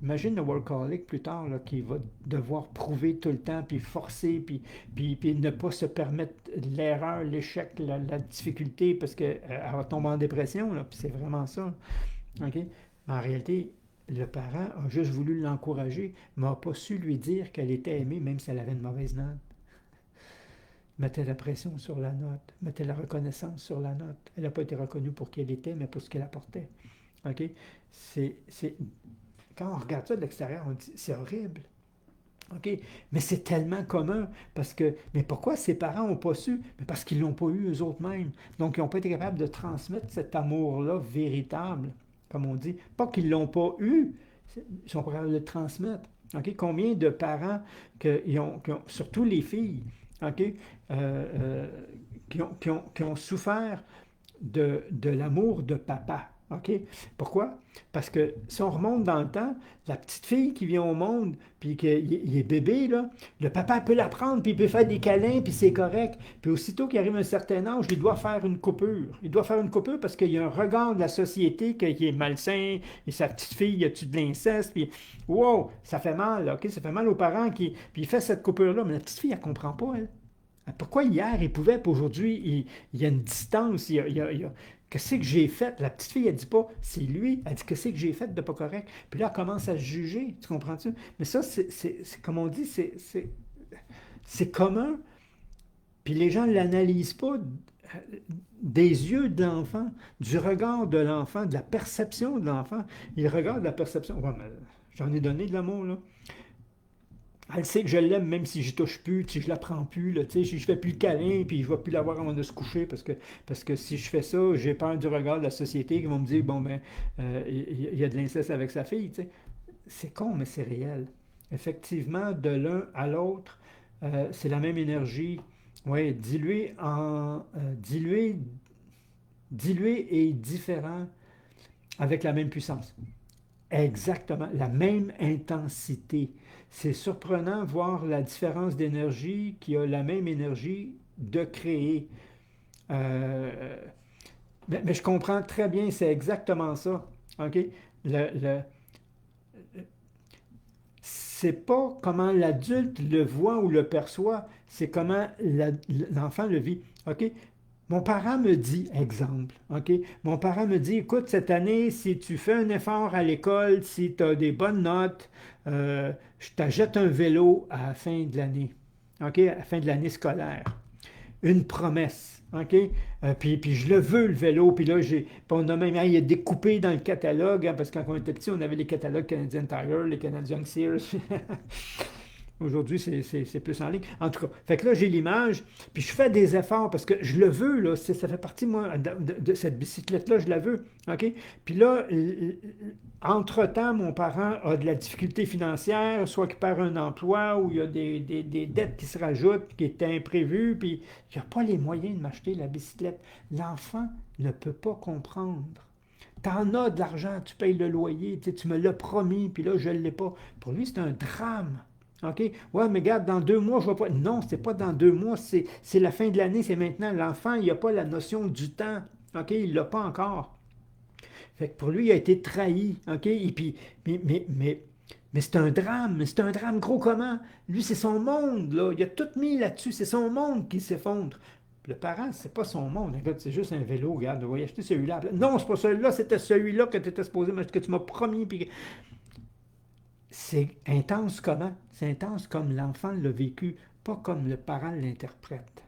Imagine le workaholic plus tard là, qui va devoir prouver tout le temps, puis forcer, puis ne pas se permettre l'erreur, l'échec, la difficulté, parce qu'elle va tomber en dépression, là, puis c'est vraiment ça. OK? En réalité, le parent a juste voulu l'encourager, mais n'a pas su lui dire qu'elle était aimée, même si elle avait une mauvaise note. Mettait la pression sur la note, mettait la reconnaissance sur la note. Elle n'a pas été reconnue pour qui elle était, mais pour ce qu'elle apportait. OK? C'est, quand on regarde ça de l'extérieur, on dit c'est horrible. OK? Mais c'est tellement commun parce que. Mais pourquoi ses parents n'ont pas su? Mais parce qu'ils ne l'ont pas eu eux autres mêmes. Donc, ils n'ont pas été capables de transmettre cet amour-là véritable, comme on dit. Pas qu'ils ne l'ont pas eu, ils sont pas capables de le transmettre. OK? Combien de parents surtout les filles, OK? Qui ont souffert de l'amour de papa. OK? Pourquoi? Parce que si on remonte dans le temps, la petite fille qui vient au monde, puis qu'il est bébé, là, le papa peut la prendre, puis il peut faire des câlins, puis c'est correct. Puis aussitôt qu'il arrive à un certain âge, il doit faire une coupure. Il doit faire une coupure parce qu'il y a un regard de la société qui est malsain, et sa petite fille, y a-tu de l'inceste, puis wow, ça fait mal, OK? Ça fait mal aux parents, puis il fait cette coupure-là, mais la petite fille, elle comprend pas, elle. Pourquoi hier, il pouvait, puis aujourd'hui, il y a une distance, qu'est-ce que j'ai fait? La petite fille, elle dit pas, c'est lui. Elle dit, qu'est-ce que j'ai fait de pas correct? Puis là, elle commence à se juger. Tu comprends-tu? Mais ça, comme on dit, c'est commun. Puis les gens ne l'analysent pas des yeux de l'enfant, du regard de l'enfant, de la perception de l'enfant. Il regarde la perception. Ouais, mais j'en ai donné de l'amour, là. Elle sait que je l'aime même si je touche plus, si je la prends plus, là, si je fais plus le câlin, puis je ne vais plus la voir avant de se coucher, parce que si je fais ça, j'ai peur du regard de la société qui vont me dire, bon, ben, il y a de l'inceste avec sa fille, tu sais. C'est con, mais c'est réel. Effectivement, de l'un à l'autre, c'est la même énergie. Oui, dilué et différent avec la même puissance. Exactement, la même intensité. C'est surprenant de voir la différence d'énergie qui a la même énergie de créer. Euh, mais je comprends très bien, c'est exactement ça. OK? Le, le- c'est pas comment l'adulte le voit ou le perçoit, c'est comment l'enfant le vit. OK? Mon parent me dit, exemple, OK? Mon parent me dit, écoute, cette année, si tu fais un effort à l'école, si tu as des bonnes notes, je t'achète un vélo à la fin de l'année, OK? À la fin de l'année scolaire. Une promesse, OK? Puis je le veux, le vélo. Puis là, puis on a même, il a découpé dans le catalogue, hein, parce que quand on était petit, on avait les catalogues Canadian Tire, les Canadian Sears. Aujourd'hui, c'est plus en ligne. En tout cas, fait que là, j'ai l'image, puis je fais des efforts parce que je le veux, là, ça fait partie, moi, de cette bicyclette-là, je la veux. OK? Puis là, entre-temps, mon parent a de la difficulté financière, soit qu'il perd un emploi, ou il y a des dettes qui se rajoutent, qui étaient imprévues, puis il n'y a pas les moyens de m'acheter la bicyclette. L'enfant ne peut pas comprendre. T'en as de l'argent, tu payes le loyer, tu me l'as promis, puis là, je ne l'ai pas. Pour lui, c'est un drame. OK? Ouais, mais regarde, dans 2 mois, je ne vais pas. Non, c'est pas dans 2 mois, c'est la fin de l'année, c'est maintenant. L'enfant, il n'a pas la notion du temps. OK? Il ne l'a pas encore. Fait que pour lui, il a été trahi. OK? Et puis, mais c'est un drame. Mais c'est un drame gros comment? Lui, c'est son monde, là. Il a tout mis là-dessus. C'est son monde qui s'effondre. Le parent, c'est pas son monde. Regarde, c'est juste un vélo. Regarde, on va y acheter celui-là. Non, c'est pas celui-là, c'était celui-là que tu étais supposé, que tu m'as promis. Puis c'est intense comment? C'est intense comme l'enfant l'a vécu, pas comme le parent l'interprète.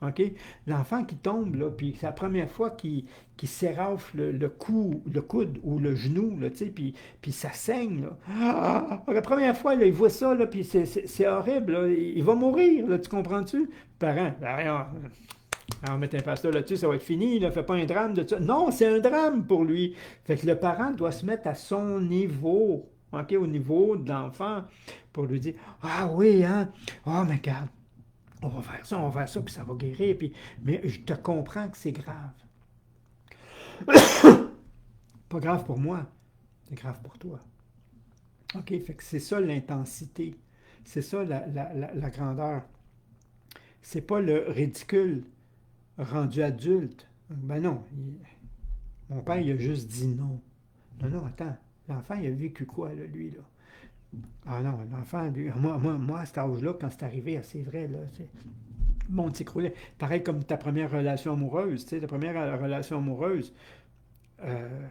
OK? L'enfant qui tombe, là, puis c'est la première fois qu'il s'érafle le coude ou le genou, là, puis ça saigne. Là. La première fois, là, il voit ça, là, puis c'est horrible. Là. Il va mourir, là, tu comprends-tu? Le parent, on va mettre un pasteur là-dessus, ça va être fini, là, fais pas un drame de ça. Non, c'est un drame pour lui. Fait que le parent doit se mettre à son niveau, OK, au niveau de l'enfant, pour lui dire, ah oui, hein, oh, mais regarde, on va faire ça, puis ça va guérir, puis, mais je te comprends que c'est grave. Pas grave pour moi, c'est grave pour toi. OK, fait que c'est ça l'intensité, c'est ça la grandeur. C'est pas le ridicule rendu adulte. Ben non, mon père, il a juste dit non. Non, non, attends. L'enfant, il a vécu quoi, là, lui, là? Ah non, l'enfant, lui, moi, à cet âge-là, quand c'est arrivé, c'est vrai, là, mon petit croulet. Pareil comme ta première relation amoureuse, tu sais, ta première relation amoureuse, euh,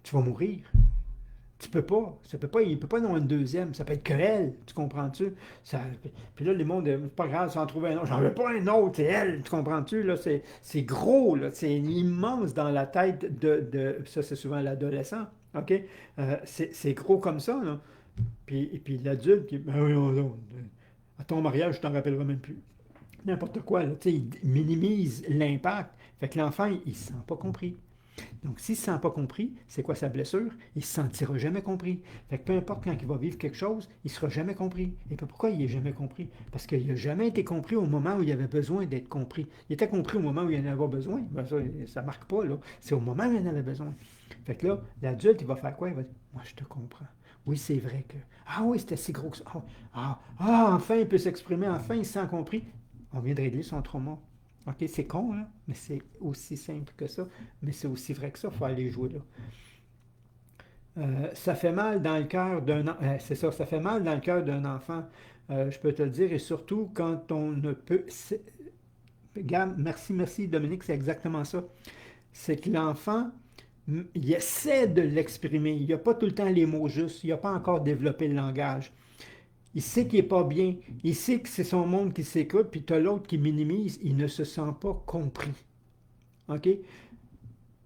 tu vas mourir. Tu peux pas. Ça peut pas. Il peut pas y en avoir une deuxième. Ça peut être que elle. Tu comprends-tu? Ça, puis là, les mondes, c'est pas grave, s'en trouver un autre. J'en veux pas un autre, c'est elle. Tu comprends-tu? Là, c'est gros, là. C'est immense dans la tête ça, c'est souvent l'adolescent. OK? C'est gros comme ça, là. Puis l'adulte qui. Ben oui, non, non. À ton mariage, je t'en rappellerai même plus. N'importe quoi, là. Tu sais, il minimise l'impact. Fait que l'enfant, il ne se sent pas compris. Donc, s'il ne se sent pas compris, c'est quoi sa blessure? Il ne se sentira jamais compris. Fait que peu importe quand il va vivre quelque chose, il ne sera jamais compris. Et puis pourquoi il n'est jamais compris? Parce qu'il n'a jamais été compris au moment où il avait besoin d'être compris. Il était compris au moment où il en avait besoin. Ben ça ne marque pas, là. C'est au moment où il en avait besoin. Fait que là, l'adulte, il va faire quoi? Il va dire, moi, je te comprends. Oui, c'est vrai que... Ah oui, c'était si gros que ça. Enfin, il peut s'exprimer. Enfin, il se sent compris. On vient de régler son trauma. OK, c'est con, hein? Mais c'est aussi simple que ça. Mais c'est aussi vrai que ça, il faut aller jouer là. Ça fait mal dans le cœur d'un enfant. C'est ça, ça fait mal dans le cœur d'un enfant. Je peux te le dire, et surtout quand on ne peut. Regarde, merci, merci Dominique, c'est exactement ça. C'est que l'enfant, il essaie de l'exprimer. Il n'a pas tout le temps les mots justes. Il n'a pas encore développé le langage. Il sait qu'il n'est pas bien. Il sait que c'est son monde qui s'écoute, puis tu as l'autre qui minimise. Il ne se sent pas compris. OK?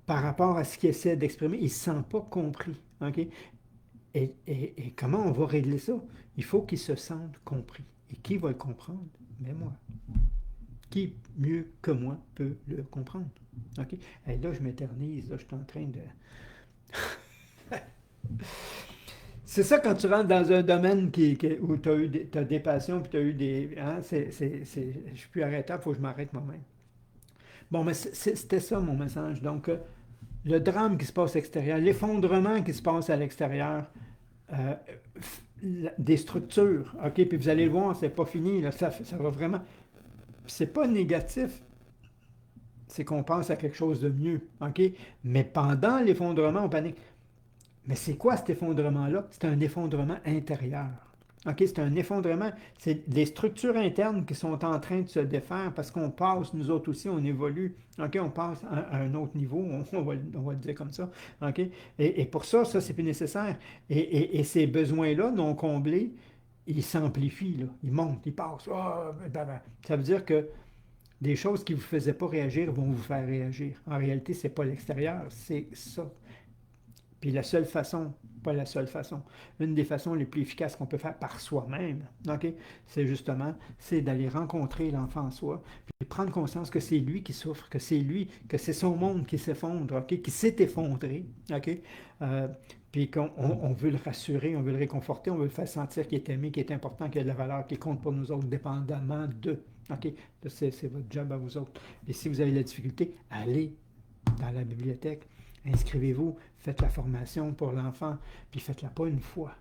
Par rapport à ce qu'il essaie d'exprimer, il ne se sent pas compris. OK? Et comment on va régler ça? Il faut qu'il se sente compris. Et qui va le comprendre? Mais moi. Qui, mieux que moi, peut le comprendre? OK? Et là, je m'éternise. Là, je suis en train de... C'est ça quand tu rentres dans un domaine où tu as t'as des passions, puis tu as eu des... Hein, je suis plus arrêtable, il faut que je m'arrête moi-même. Bon, mais c'était ça mon message. Donc, le drame qui se passe à l'extérieur, l'effondrement qui se passe à l'extérieur, euh, des structures, OK? Puis vous allez le voir, c'est pas fini, là, ça va vraiment... C'est pas négatif, c'est qu'on pense à quelque chose de mieux, OK? Mais pendant l'effondrement, on panique. Mais c'est quoi cet effondrement-là? C'est un effondrement intérieur. OK, c'est un effondrement. C'est les structures internes qui sont en train de se défaire parce qu'on passe, nous autres aussi, on évolue. OK, on passe à un autre niveau, on va le dire comme ça. OK? Et pour ça, ça, c'est plus nécessaire. Et ces besoins-là non comblés, ils s'amplifient, là. Ils montent, ils passent. Ah, ça veut dire que des choses qui ne vous faisaient pas réagir vont vous faire réagir. En réalité, ce n'est pas l'extérieur, c'est ça. Puis la seule façon, pas la seule façon, une des façons les plus efficaces qu'on peut faire par soi-même, OK, c'est justement, c'est d'aller rencontrer l'enfant en soi, puis prendre conscience que c'est lui qui souffre, que c'est lui, que c'est son monde qui s'effondre, OK, qui s'est effondré, OK, euh, puis qu'on veut le rassurer, on veut le réconforter, on veut le faire sentir qu'il est aimé, qu'il est important, qu'il a de la valeur, qu'il compte pour nous autres, dépendamment de, OK, c'est votre job à vous autres. Et si vous avez la difficulté, allez dans la bibliothèque, inscrivez-vous, faites la formation pour l'enfant, puis faites-la pas une fois.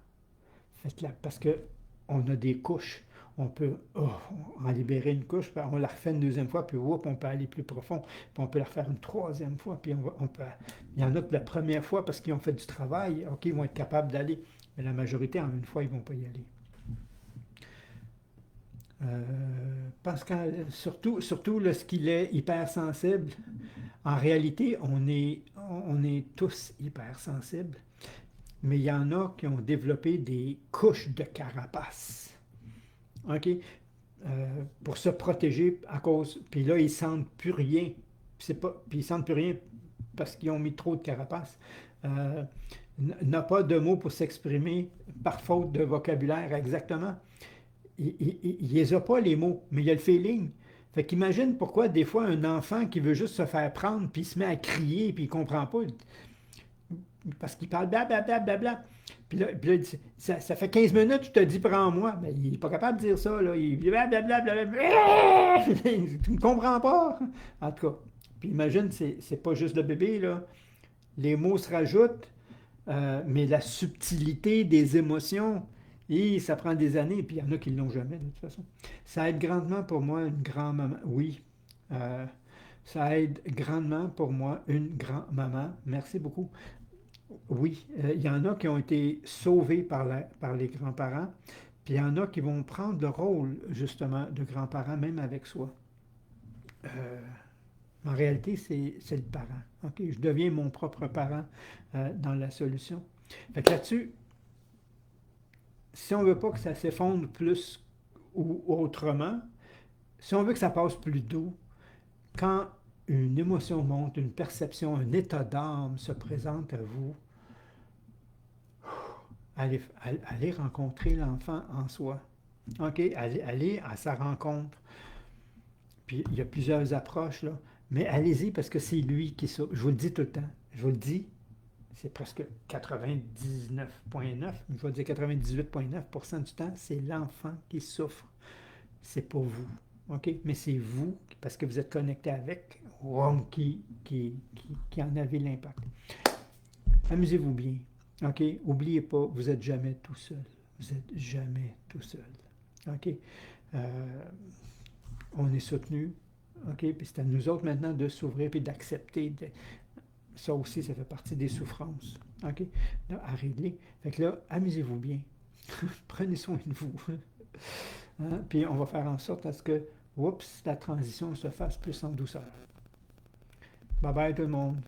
Faites-la parce que on a des couches. On peut en libérer une couche, puis on la refait une deuxième fois, puis on peut aller plus profond, puis on peut la refaire une troisième fois, puis on peut... Il y en a que la première fois, parce qu'ils ont fait du travail, OK, ils vont être capables d'aller, mais la majorité, en une fois, ils ne vont pas y aller. Pascal, surtout lorsqu'il est hypersensible, en réalité, on est tous hypersensibles, mais il y en a qui ont développé des couches de carapace, OK? Pour se protéger à cause. Puis là, ils sentent plus rien. Puis ils sentent plus rien parce qu'ils ont mis trop de carapace. Euh, n'a pas de mots pour s'exprimer par faute de vocabulaire exactement. Il les a pas les mots, mais il a le feeling. Fait qu'imagine pourquoi des fois un enfant qui veut juste se faire prendre, puis il se met à crier, puis il comprend pas, parce qu'il parle blablabla. Bla, bla, bla. Puis là, ça fait 15 minutes que je te dis prends-moi. Mais il n'est pas capable de dire ça, là. Il dit blablabla. Tu ne comprends pas. En tout cas. Puis imagine, c'est pas juste le bébé, là. Les mots se rajoutent, mais la subtilité des émotions, et ça prend des années, puis il y en a qui ne l'ont jamais, de toute façon. Ça aide grandement pour moi une grand-maman. Oui, euh, ça aide grandement pour moi une grand-maman. Merci beaucoup. Oui, il y en a qui ont été sauvés par les grands-parents, puis il y en a qui vont prendre le rôle, justement, de grands-parents, même avec soi. Euh, En réalité, c'est le parent. OK? Je deviens mon propre parent dans la solution. Fait que là-dessus, si on ne veut pas que ça s'effondre plus ou autrement, si on veut que ça passe plus doux, quand une émotion monte, une perception, un état d'âme se présente à vous, allez rencontrer l'enfant en soi. OK? Allez à sa rencontre. Puis il y a plusieurs approches, là. Mais allez-y parce que c'est lui qui souffre. Je vous le dis tout le temps. Je vous le dis, c'est presque 99,9, je vais dire 98,9% du temps, c'est l'enfant qui souffre. C'est pas vous. OK? Mais c'est vous, parce que vous êtes connecté avec, qui en avez l'impact. Amusez-vous bien. OK? Oubliez pas, vous n'êtes jamais tout seul. Vous n'êtes jamais tout seul. OK? Euh, on est soutenu. OK? Puis c'est à nous autres maintenant de s'ouvrir et d'accepter. Ça aussi, ça fait partie des souffrances. OK? Là, à régler. Fait que là, amusez-vous bien. Prenez soin de vous. Hein? Puis on va faire en sorte à ce que, oups, la transition se fasse plus en douceur. Bye bye tout le monde.